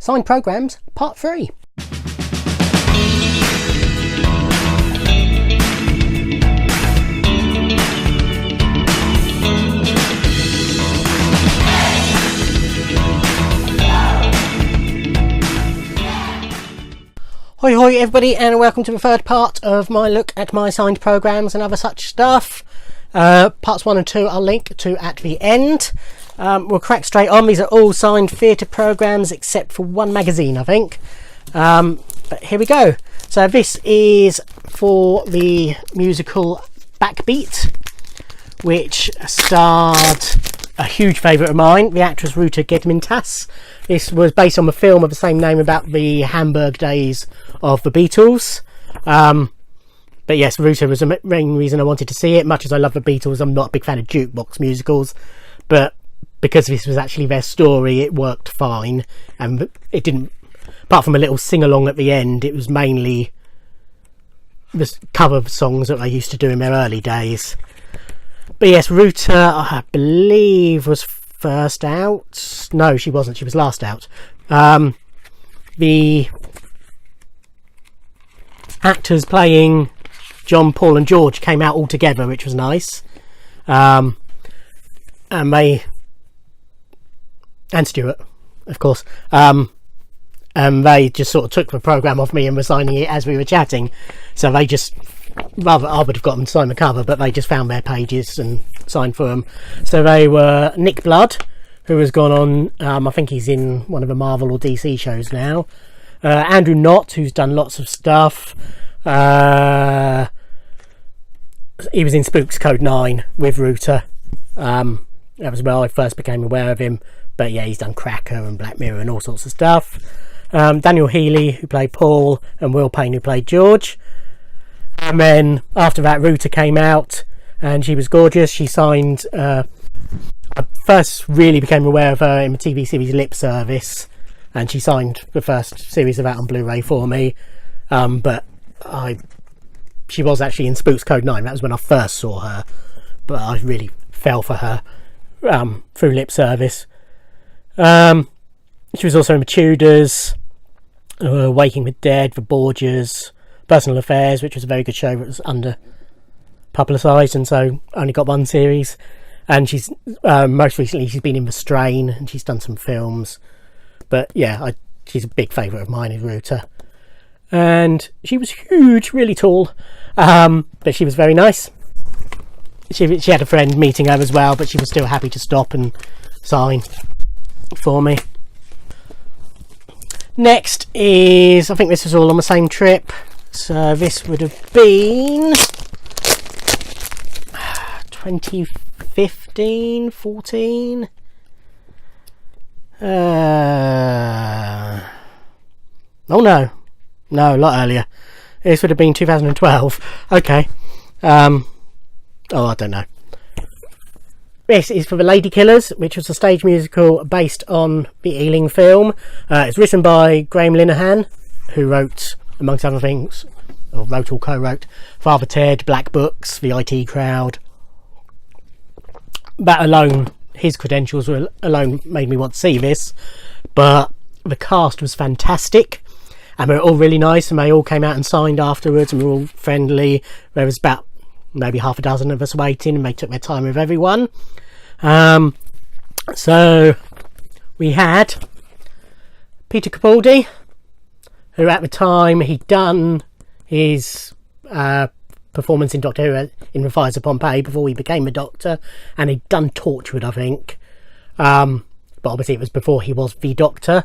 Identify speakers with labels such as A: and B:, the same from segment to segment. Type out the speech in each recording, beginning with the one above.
A: Signed Programmes Part 3. Hoi hoi everybody, and welcome to the third part of my look at my signed programmes and other such stuff. Parts 1 and 2 I'll link to at the end. We'll crack straight on. These are all signed theatre programmes except for one magazine, I think. But here we go. So this is for the musical Backbeat, which starred a huge favourite of mine, the actress Ruta Gedmintas. This was based on the film of the same name about the Hamburg days of the Beatles. But yes, Ruta was the main reason I wanted to see it. Much as I love the Beatles, I'm not a big fan of jukebox musicals. But because this was actually their story, it worked fine. And it didn't, apart from a little sing-along at the end, it was mainly the cover songs that they used to do in their early days. But yes, Ruta, I believe, was first out. No, she wasn't. She was last out. The actors playing John, Paul and George came out all together, which was nice. And Stuart, of course. And they just sort of took the programme off me and were signing it as we were chatting. So they just, rather I would have got them to sign the cover, but they just found their pages and signed for them. So they were Nick Blood, who has gone on, I think he's in one of the Marvel or DC shows now. Andrew Knott, who's done lots of stuff. He was in Spooks Code 9 with Ruta. That was where I first became aware of him. But yeah, he's done Cracker and Black Mirror and all sorts of stuff. Daniel Healy, who played Paul, and Will Payne, who played George. And then after that, Ruta came out, and she was gorgeous. She signed. I first really became aware of her in the TV series Lip Service, and she signed the first series of that on Blu-ray for me. But she was actually in Spooks Code 9. That was when I first saw her, but I really fell for her through Lip Service. She was also in the Tudors, Waking the Dead, The Borgias, Personal Affairs, which was a very good show, but was under publicised, and so only got one series. And she's most recently she's been in The Strain, and she's done some films. But yeah, she's a big favourite of mine, is Ruta. And she was huge, really tall, but she was very nice. She had a friend meeting her as well, but she was still happy to stop and sign for me. Next is, I think this was all on the same trip, so this would have been 2015, 14. Oh no, a lot earlier. This would have been 2012. Okay. I don't know. This is for the Ladykillers, which was a stage musical based on the Ealing film. It's written by Graham Linehan, who wrote, amongst other things, or wrote or co-wrote, Father Ted, Black Books, The IT Crowd. That alone, his credentials alone made me want to see this. But the cast was fantastic, and they were all really nice, and they all came out and signed afterwards, and we were all friendly. There was about maybe half a dozen of us waiting, and they took their time with everyone. So we had Peter Capaldi, who at the time he'd done his performance in Doctor Who in The Fires of Pompeii before he became a Doctor, and he'd done Torchwood, I think. But obviously it was before he was the Doctor.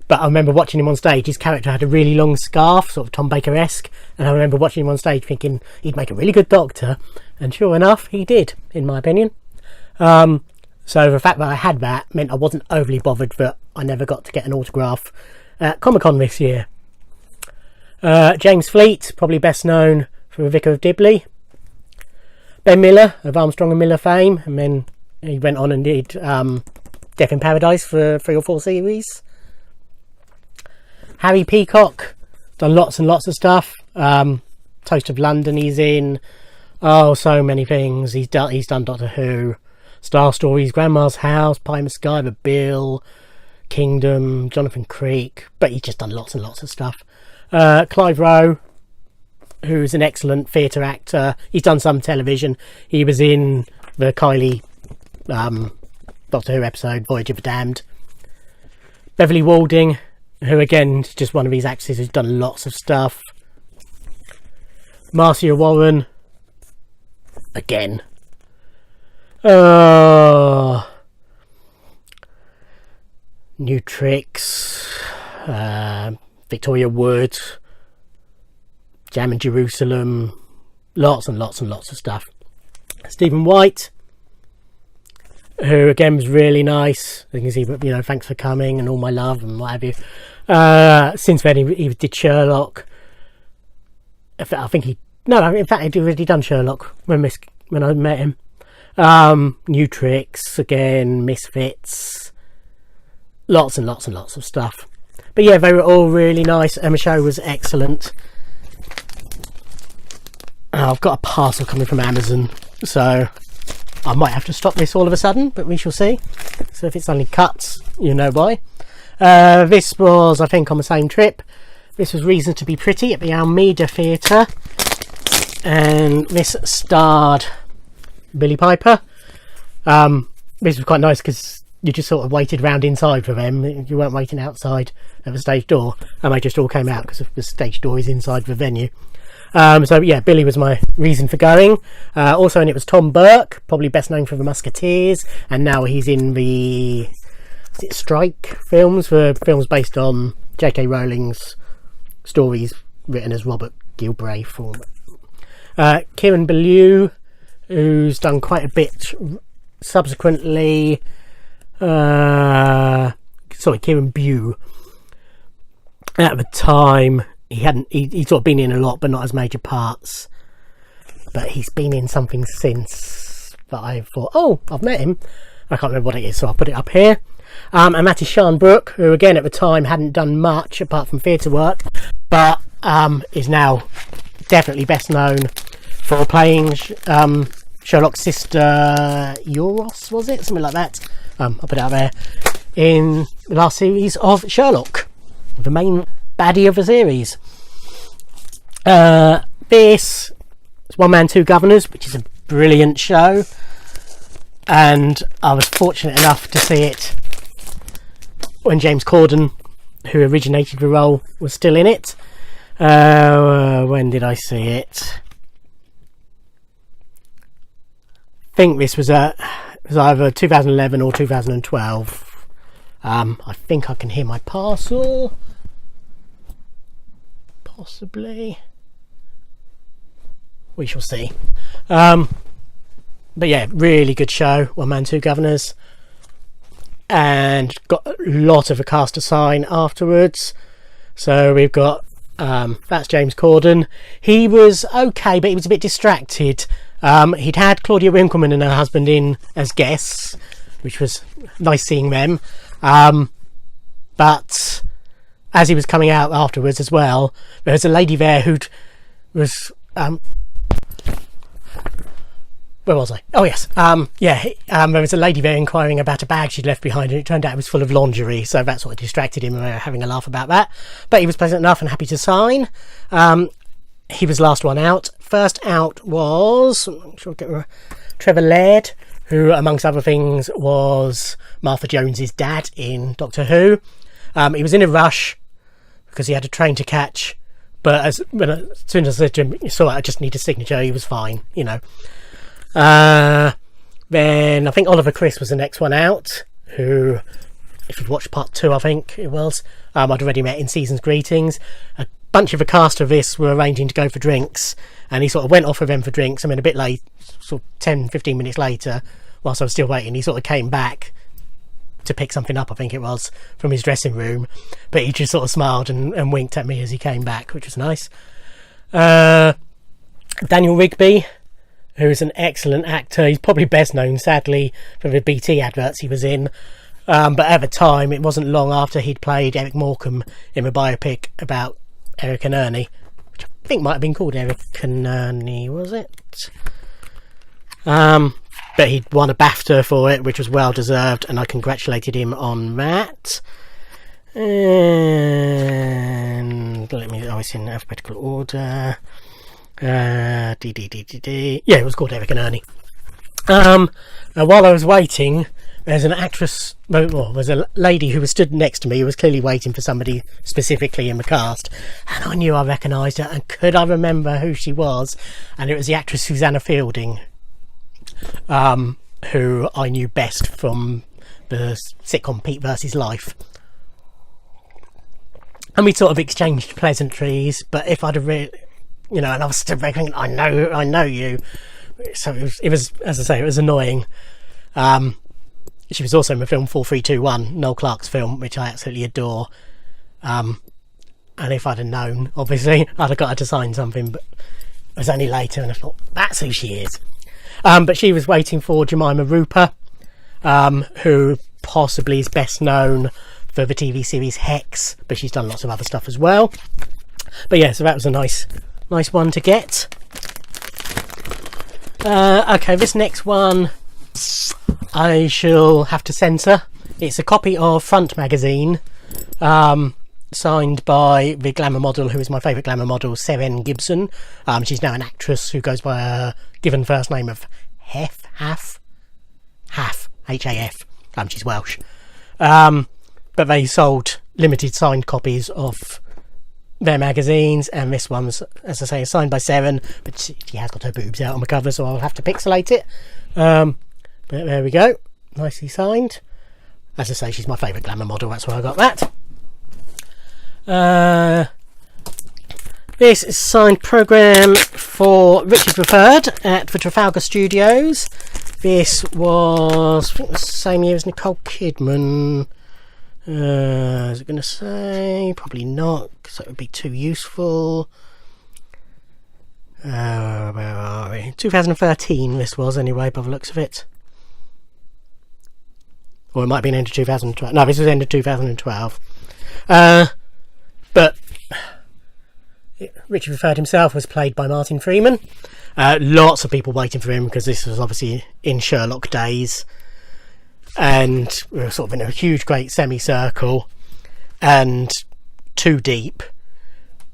A: But I remember watching him on stage. His character had a really long scarf, sort of Tom Baker-esque, and I remember watching him on stage thinking he'd make a really good Doctor, and sure enough he did, in my opinion. So the fact that I had that meant I wasn't overly bothered that I never got to get an autograph at Comic-Con this year. James Fleet, probably best known for The Vicar of Dibley. Ben Miller of Armstrong and Miller fame, and then he went on and did Death in Paradise for 3 or 4 series. Harry Peacock, done lots and lots of stuff. Toast of London he's in. Oh, so many things. He's done Doctor Who, Star Stories, Grandma's House, Pie in the Sky, The Bill, Kingdom, Jonathan Creek, but he's just done lots and lots of stuff. Clive Rowe, who's an excellent theatre actor. He's done some television. He was in the Kylie Doctor Who episode Voyage of the Damned. Beverly Walding, who again is just one of these actresses who's done lots of stuff. Marcia Warren, again. New Tricks, Victoria Wood, Jam in Jerusalem, lots and lots and lots of stuff. Stephen White, who again was really nice. You can see, you know, thanks for coming and all my love and what have you. Since then he did Sherlock. In fact he'd already done Sherlock when I met him. New Tricks, again, Misfits, lots and lots and lots of stuff. But yeah, they were all really nice and the show was excellent. I've got a parcel coming from Amazon, so I might have to stop this all of a sudden, but we shall see. So if it's only cuts, you know why. This was, I think, on the same trip. This was Reasons to be Pretty at the Almeida Theatre, and this starred Billy Piper. This was quite nice because you just sort of waited round inside for them. You weren't waiting outside at the stage door, and they just all came out because the stage door is inside the venue. So yeah, Billy was my reason for going. Also, and it was Tom Burke, probably best known for The Musketeers, and now he's in the Strike films, for films based on J.K. Rowling's stories written as Robert Galbraith. Kieran Bellew, who's done quite a bit subsequently. Kieran Bew. At the time, he'd sort of been in a lot, but not as major parts. But he's been in something since that I thought, oh, I've met him. I can't remember what it is, so I'll put it up here. And Matty Sharnbrook, who again at the time hadn't done much apart from theatre work, but is now definitely best known for playing Sherlock's sister Euros, was it? Something like that. I'll put it out there. In the last series of Sherlock, the main baddie of the series. This is One Man, Two Governors, which is a brilliant show, and I was fortunate enough to see it when James Corden, who originated the role, was still in it. When did I see it? I think this was either 2011 or 2012. I think I can hear my parcel. Possibly. We shall see. But yeah, really good show. One Man, Two Governors. And got a lot of a cast to sign afterwards. So we've got that's James Corden. He was okay, but he was a bit distracted. He'd had Claudia Winkleman and her husband in as guests, which was nice seeing them. But as he was coming out afterwards as well, there was a lady there who was where was I? Oh yes, there was a lady there inquiring about a bag she'd left behind, and it turned out it was full of lingerie, so that sort of distracted him, and we were having a laugh about that. But he was pleasant enough and happy to sign. He was last one out. First out was Trevor Laird, who amongst other things was Martha Jones's dad in Doctor Who. He was in a rush because he had a train to catch, but as soon as I said to him, I just need a signature, he was fine, you know. Then I think Oliver Chris was the next one out, who, if you've watched part 2, I think it was, I'd already met in Season's Greetings. A bunch of the cast of this were arranging to go for drinks, and he sort of went off with them for drinks. I mean, a bit late, sort of 10-15 minutes later, whilst I was still waiting, he sort of came back to pick something up, I think it was, from his dressing room, but he just sort of smiled and winked at me as he came back, which was nice. Daniel Rigby, who's an excellent actor. He's probably best known, sadly, for the BT adverts he was in, but at the time it wasn't long after he'd played Eric Morecambe in a biopic about Eric and Ernie, which I think might have been called Eric and Ernie, was it? But he'd won a BAFTA for it, which was well deserved, and I congratulated him on that. And let me, it's in alphabetical order. Yeah, it was called Eric and Ernie. And while I was waiting, there's an actress, well, there's a lady who was stood next to me who was clearly waiting for somebody specifically in the cast, and I knew I recognised her, and could I remember who she was? And it was the actress Susanna Fielding, who I knew best from the sitcom Pete versus Life. And we sort of exchanged pleasantries, but if I'd have really, and I was still thinking, I know you. So it was, as I say, it was annoying. She was also in the film 4321, Noel Clarke's film, which I absolutely adore. And if I'd have known, obviously, I'd have got her to sign something, but it was only later, and I thought, that's who she is. But she was waiting for Jemima Rooper, who possibly is best known for the TV series Hex, but she's done lots of other stuff as well. But yeah, so that was a nice one to get. Okay, this next one I shall have to censor. It's a copy of Front magazine, signed by the glamour model who is my favourite glamour model, Seren Gibson. She's now an actress who goes by a given first name of Haf, H-A-F. She's Welsh. But they sold limited signed copies of their magazines, and this one's, as I say, is signed by Seren, but she has got her boobs out on the cover, so I'll have to pixelate it. But there we go, nicely signed. As I say, she's my favourite glamour model, that's why I got that. This is a signed programme for Richard III at the Trafalgar Studios. This was, I think, the same year as Nicole Kidman. Is it going to say? Probably not, because that would be too useful. Where are we? 2013 this was, anyway, by the looks of it. Or it might have been end of 2012. No, this was end of 2012. But Richard III himself was played by Martin Freeman. Lots of people waiting for him, because this was obviously in Sherlock days. And we were sort of in a huge great semicircle and too deep,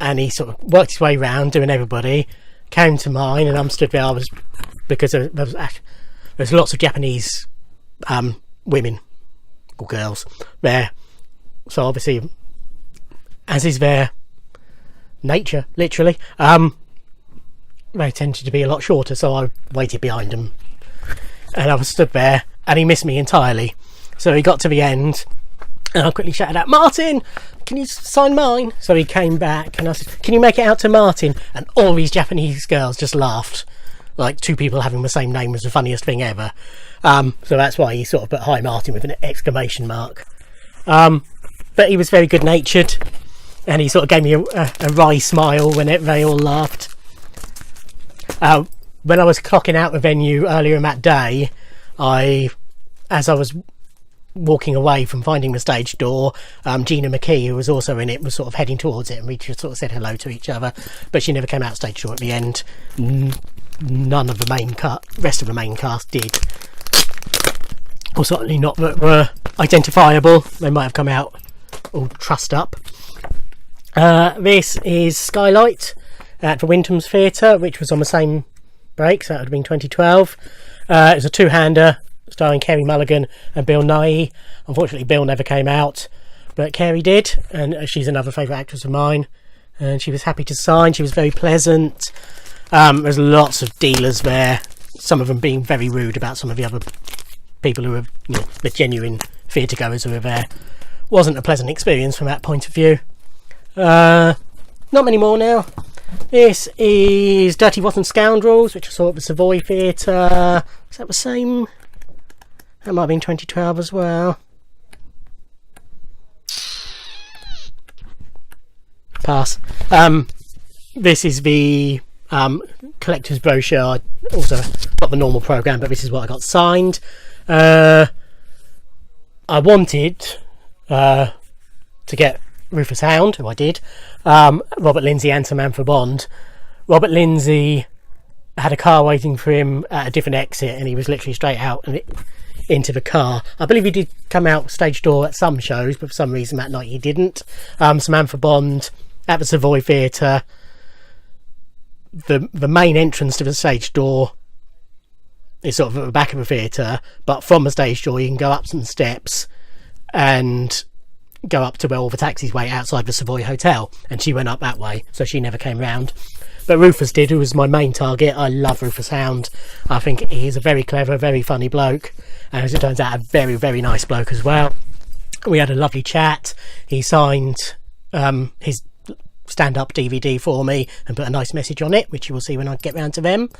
A: and he sort of worked his way round doing everybody, came to mine, and I'm stood there. Because there's lots of Japanese women or girls there, so obviously, as is their nature, literally, they tended to be a lot shorter, so I waited behind them, and I was stood there. And he missed me entirely. So he got to the end, and I quickly shouted out, "Martin, can you sign mine?" So he came back, and I said, "Can you make it out to Martin?" And all these Japanese girls just laughed. Like, two people having the same name was the funniest thing ever. So that's why he sort of put "Hi Martin" with an exclamation mark. But he was very good natured, and he sort of gave me a wry smile when they all laughed. When I was clocking out the venue earlier in that day, as I was walking away from finding the stage door, Gina McKee, who was also in it, was sort of heading towards it, and we just sort of said hello to each other, but she never came out stage door at the end. None of the rest of the main cast did, or certainly not that were identifiable. They might have come out all trussed up. This is Skylight at the Wyndham's Theatre, which was on the same break, so that would have been 2012. It was a two-hander starring Kerry Mulligan and Bill Nighy. Unfortunately, Bill never came out, but Kerry did, and she's another favourite actress of mine, and she was happy to sign. She was very pleasant. There's lots of dealers there, some of them being very rude about some of the other people who were, the genuine theatre goers who were there. Wasn't a pleasant experience from that point of view. Not many more now. This is Dirty Rotten Scoundrels, which I saw at the Savoy Theatre. Is that the same? That might have been 2012 as well. Pass. This is the collector's brochure. I also got the normal programme, but this is what I got signed. I wanted to get Rufus Hound, who I did, Robert Lindsay and Samantha Bond. Robert Lindsay had a car waiting for him at a different exit, and he was literally straight out, and into the car. I believe he did come out stage door at some shows, but for some reason that night he didn't. Samantha Bond at the Savoy Theatre. The main entrance to the stage door is sort of at the back of the theatre, but from the stage door you can go up some steps and go up to where all the taxis wait outside the Savoy Hotel, and she went up that way, so she never came round. But Rufus did, who was my main target. I love Rufus Hound. I think he's a very clever, very funny bloke, and as it turns out, a very, very nice bloke as well. We had a lovely chat. He signed his stand-up DVD for me and put a nice message on it, which you will see when I get round to them.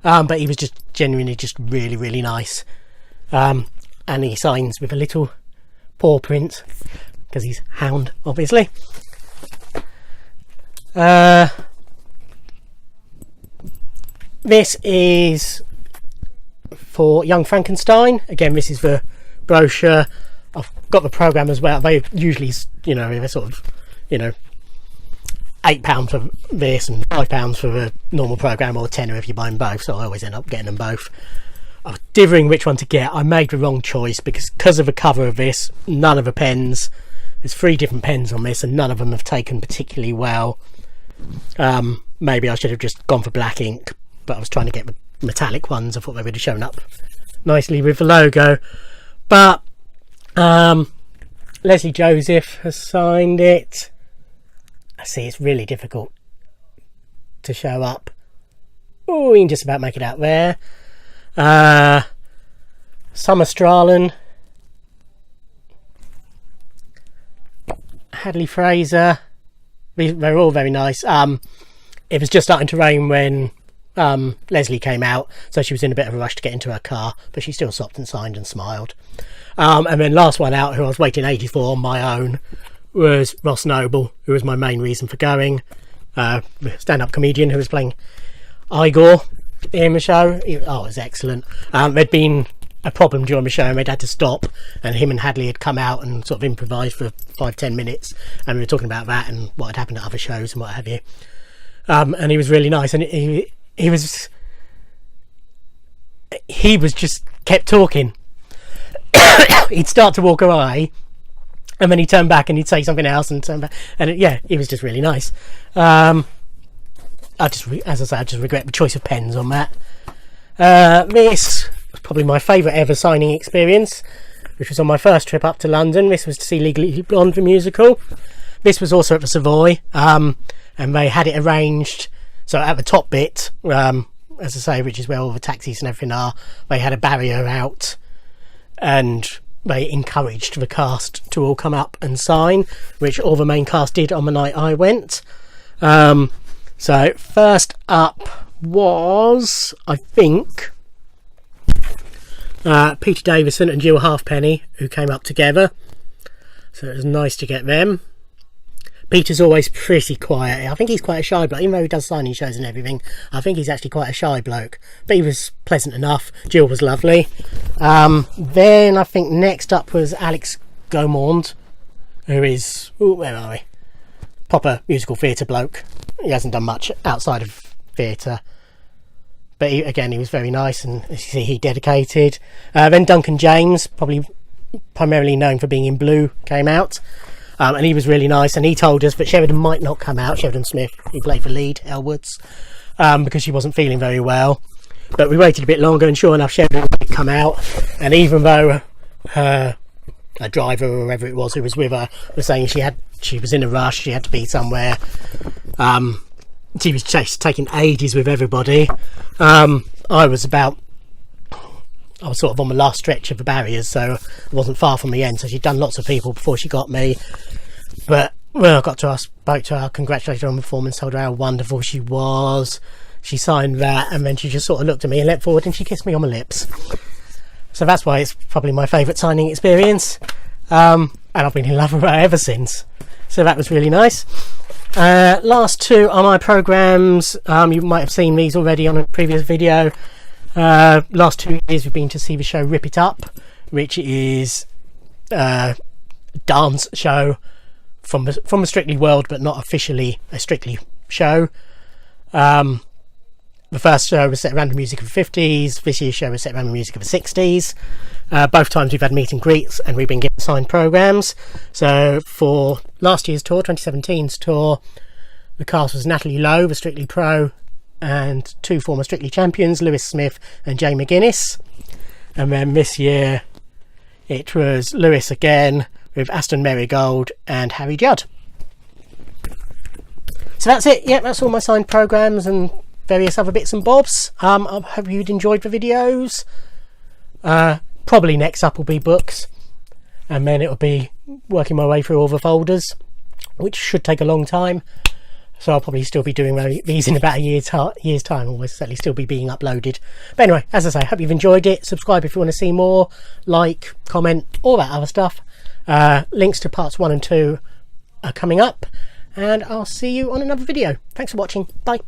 A: But he was just genuinely just really, really nice. And he signs with a little paw print, because he's Hound, obviously. This is for Young Frankenstein. Again, this is the brochure. I've got the programme as well. They usually, you know, they're sort of, you know, £8 for this and £5 for the normal programme, or £10 if you buy them both, so I always end up getting them both. I was dithering which one to get. I made the wrong choice because of the cover of this, none of the pens, there's 3 different pens on this and none of them have taken particularly well. Maybe I should have just gone for black ink, but I was trying to get the metallic ones. I thought they would have shown up nicely with the logo. But Leslie Joseph has signed it. I see it's really difficult to show up. Oh, you can just about make it out there. Summer Strallen, Hadley Fraser, they're all very nice. It was just starting to rain when Leslie came out, so she was in a bit of a rush to get into her car, but she still stopped and signed and smiled. And then last one out, who I was waiting ages for on my own, was Ross Noble, who was my main reason for going. Stand-up comedian who was playing Igor in the show. It was excellent. There'd been a problem during the show and they'd had to stop, and him and Hadley had come out and sort of improvised for 5-10 minutes, and we were talking about that and what had happened at other shows and what have you. And he was really nice, and he was just kept talking. He'd start to walk away and then he'd turn back and he'd say something else and turn back, and he was just really nice. As I say, I just regret the choice of pens on that. This was probably my favourite ever signing experience, which was on my first trip up to London. This was to see Legally Blonde, the musical. This was also at the Savoy, and they had it arranged so at the top bit, as I say, which is where all the taxis and everything are, they had a barrier out, and they encouraged the cast to all come up and sign, which all the main cast did on the night I went. So first up was, I think, Peter Davison and Jill Halfpenny, who came up together, so it was nice to get them. Peter's always pretty quiet. I think he's quite a shy bloke, even though he does signing shows and everything. I think he's actually quite a shy bloke, but he was pleasant enough. Jill was lovely. Then I think next up was Alex Gaumond, who is, where are we? Proper musical theatre bloke. He hasn't done much outside of theatre, but he was very nice, and as you see, he dedicated. Then Duncan James, probably primarily known for being in Blue, came out. And he was really nice, and he told us that Sheridan might not come out, Sheridan Smith, who played for Lead, Elwoods, because she wasn't feeling very well. But we waited a bit longer, and sure enough, Sheridan did come out, and even though her driver or whoever it was who was with her was saying she was in a rush, she had to be somewhere, she was just taking ages with everybody. I was sort of on the last stretch of the barriers, so I wasn't far from the end, so she'd done lots of people before she got me. But when I got to her, spoke to her, congratulated her on the performance, told her how wonderful she was. She signed that, and then she just sort of looked at me and leapt forward and she kissed me on the lips. So that's why it's probably my favourite signing experience, and I've been in love with her ever since. So that was really nice. Last two are my programmes. You might have seen these already on a previous video. Last 2 years we've been to see the show Rip It Up, which is a dance show from a Strictly World, but not officially a Strictly show. And The first show was set around the music of the 50s. This year's show was set around the music of the 60s. Both times we've had meet and greets and we've been given signed programmes. So for last year's tour, 2017's tour, the cast was Natalie Lowe, the Strictly Pro, and 2 former Strictly champions, Lewis Smith and Jay McGuinness. And then this year it was Lewis again with Aston Marigold and Harry Judd. So that's it. Yeah, that's all my signed programmes and various other bits and bobs. I hope you'd enjoyed the videos. Probably next up will be books, and then it'll be working my way through all the folders, which should take a long time. So I'll probably still be doing these in about a year's time, or certainly still be being uploaded. But anyway, as I say, I hope you've enjoyed it. Subscribe if you want to see more, like, comment, all that other stuff. Links to parts 1 and 2 are coming up, and I'll see you on another video. Thanks for watching. Bye.